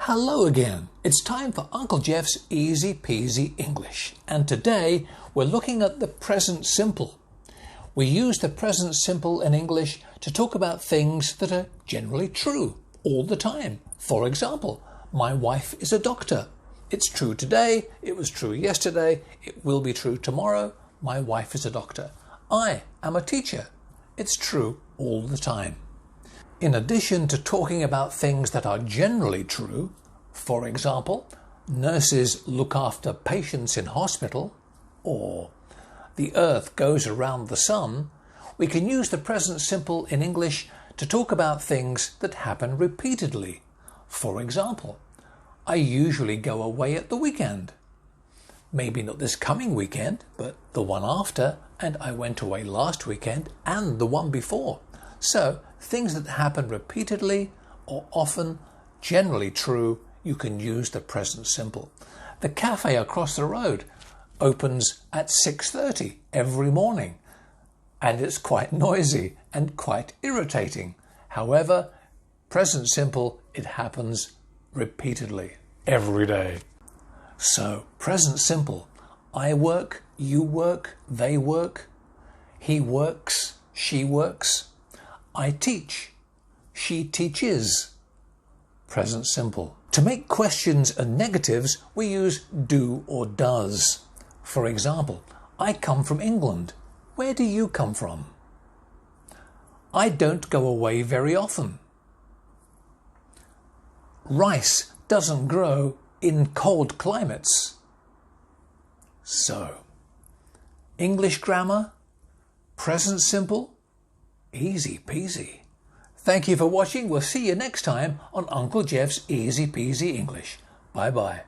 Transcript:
Hello again. It's time for Uncle Geoff's Easy-Peasy English. And today we're looking at the present simple. We use the present simple in English to talk about things that are generally true all the time. For example, my wife is a doctor. It's true today, it was true yesterday, it will be true tomorrow. My wife is a doctor. I am a teacher. It's true all the time. In addition to talking about things that are generally true, for example, nurses look after patients in hospital, or the earth goes around the sun, we can use the present simple in English to talk about things that happen repeatedly. For example, I usually go away at the weekend. Maybe not this coming weekend, but the one after, and I went away last weekend and the one before. So, things that happen repeatedly or often, generally true, you can use the present simple. The cafe across the road opens at 6:30 every morning, and it's quite noisy and quite irritating. However, present simple, it happens repeatedly, every day. So, present simple, I work, you work, they work, he works, she works. I teach, she teaches. Present simple. To make questions and negatives, we use do or does. For example, I come from England. Where do you come from? I don't go away very often. Rice doesn't grow in cold climates. So, English grammar, present simple, easy peasy. Thank you for watching. We'll see you next time on Uncle Geoff's Easy Peasy English. Bye bye.